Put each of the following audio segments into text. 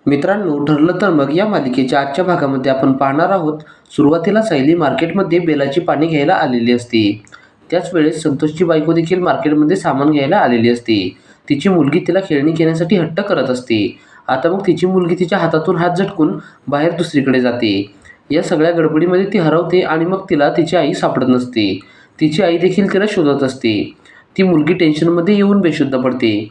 मित्रांनो, ठरलं तर मग या मालिकेच्या आजच्या भागामध्ये आपण पाहणार आहोत. सुरुवातीला सायली मार्केटमध्ये बेलाची पाने घ्यायला आलेली असते. त्याच वेळेस संतोषची बायको देखील मार्केटमध्ये सामान घ्यायला आलेली असते. तिची मुलगी तिला खेळणी घेण्यासाठी हट्ट करत असते. आता मग तिची मुलगी तिच्या हातातून हात झटकून बाहेर दुसरीकडे जाते. या सगळ्या गडबडीमध्ये ती हरवते आणि मग तिला तिची आई सापडत नसते. तिची आई देखील तिला शोधत असते. ती मुलगी टेन्शनमध्ये येऊन बेशुद्ध पडते.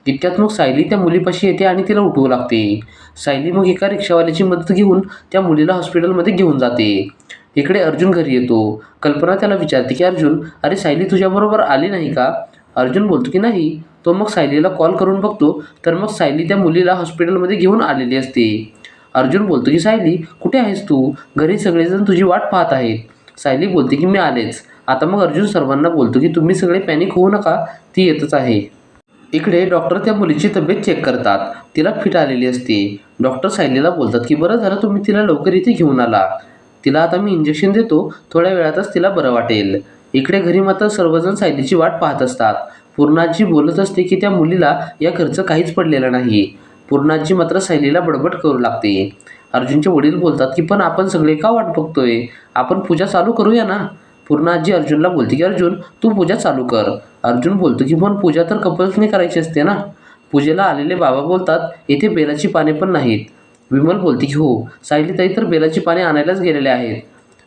इतक्यात मग सायली त्या मुलीपाशी येते आणि तिला उठवू लागते. सायली मग एका रिक्षावाल्याची मदत घेऊन त्या मुलीला हॉस्पिटलमध्ये घेऊन जाते. इकडे अर्जुन घरी येतो. कल्पना त्याला विचारते की अर्जुन, अरे सायली तुझ्याबरोबर आली नाही का? अर्जुन बोलतो की नाही. तो मग सायलीला कॉल करून बघतो तर मग सायली त्या मुलीला हॉस्पिटलमध्ये घेऊन आलेली असते. अर्जुन बोलतो की सायली कुठे आहेस तू? घरी सगळेजण तुझी वाट पाहत आहेत. सायली बोलते की मी आलेच. आता मग अर्जुन सर्वांना बोलतो की तुम्ही सगळे पॅनिक होऊ नका, ती येतच आहे. इकडे डॉक्टर त्या मुलीची तब्येत चेक करतात. तिला फिट आलेली असते. डॉक्टर सायलीला बोलतात की बरं झालं तुम्ही तिला लवकर इथे घेऊन आला. तिला आता मी इंजेक्शन देतो, थोड्या वेळातच तिला बरं वाटेल. इकडे घरी मात्र सर्वजण सायलीची वाट पाहत असतात. पूर्णाजी बोलत असते की त्या मुलीला या खर्च काहीच पडलेला नाही. पूर्णाजी मात्र सायलीला बडबड करू लागते. अर्जुनचे वडील बोलतात की पण आपण सगळे का वाट बघतोय? आपण पूजा चालू करूया ना. पूर्णाजी अर्जुनला बोलते की अर्जुन तू पूजा चालू कर. अर्जुन बोलतो की पण पूजा तर कपल्सने करायची असते ना. पूजेला आलेले बाबा बोलतात येथे बेलाची पाने पण नाहीत. विमल बोलते की हो, सायलीताई तर बेलाची पाने आणायलाच गेलेल्या आहेत.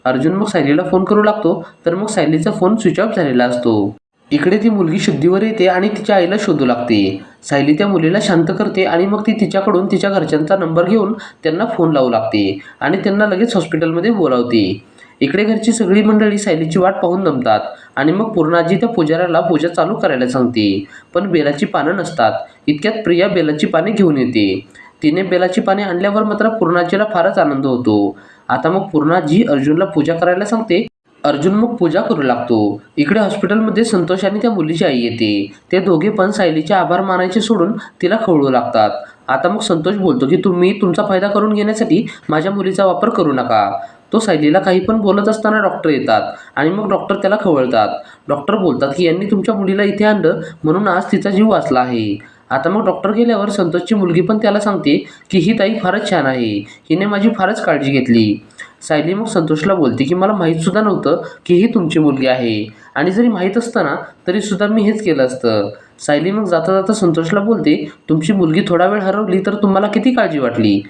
अर्जुन मग सायलीला फोन करू लागतो तर मग सायलीचा फोन स्विच ऑफ झालेला असतो. इकडे ती मुलगी शुद्धीवर येते आणि तिच्या आईला शोधू लागते. सायली त्या मुलीला शांत करते आणि मग ती तिच्याकडून तिच्या घरच्यांचा नंबर घेऊन त्यांना फोन लावू लागते आणि त्यांना लगेच हॉस्पिटलमध्ये बोलावते. इकडे घरची सगळी मंडळी सायलीची वाट पाहून दमतात आणि मग पूर्णाजी त्या पुजाऱ्याला पूजा चालू करायला सांगते. पण बेलाची पानं नसतात. इतक्यात प्रिया बेलाची पाने घेऊन येते. तिने बेलाची पाने आणल्यावर मात्र पूर्णाजीला फारच आनंद होतो. आता मग पूर्णाजी अर्जुनला पूजा करायला सांगते. अर्जुन मग पूजा करू लागतो. इकडे हॉस्पिटलमध्ये संतोष आणि त्या मुलीची आई येते. ते दोघे पण सायलीचे आभार मानायचे सोडून तिला खवळू लागतात. आता मग संतोष बोलतो की तुम्ही तुमचा फायदा करून घेण्यासाठी माझ्या मुलीचा वापर करू नका. तो सायलीला काही पण बोलत असताना डॉक्टर येतात आणि मग डॉक्टर त्याला खवळतात. डॉक्टर बोलतात की यांनी तुमच्या मुलीला इथे आणलं म्हणून आज तिचा जीव वाचला आहे. आता मग डॉक्टर गेल्यावर संतोषची मुलगी पण त्याला सांगते की ही ताई फारच छान आहे, हिने माझी फारच काळजी घेतली. सायली मग संतोषला बोलते की मला माहीतसुद्धा नव्हतं की ही तुमची मुलगी आहे आणि जरी माहीत असतं ना तरीसुद्धा मी हेच केलं असतं. सायली मग जाता जाता संतोषला बोलते तुमची मुलगी थोडा वेळ हरवली तर तुम्हाला किती काळजी वाटली.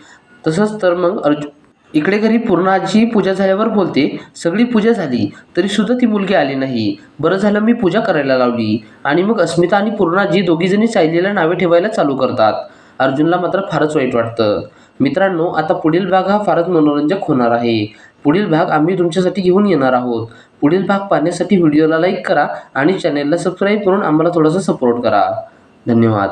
तसंच तर मग इकडे घरी पूर्णाजी पूजा झाल्यावर बोलते सगळी पूजा झाली तरीसुद्धा ती मुलगी आली नाही. बरं झालं मी पूजा करायला लावली. आणि मग अस्मिता आणि पूर्णाजी दोघीजणी सायलीला नावे ठेवायला चालू करतात. अर्जुनला मात्र फारच वाईट वाटतं. मित्रांनो, आता पुढील भाग हा फारच मनोरंजक होणार आहे. पुढील भाग आम्ही तुमच्यासाठी घेऊन येणार आहोत. पुढील भाग पाहण्यासाठी व्हिडिओला लाईक करा आणि चॅनेलला सबस्क्राईब करून आम्हाला थोडासा सपोर्ट करा. धन्यवाद.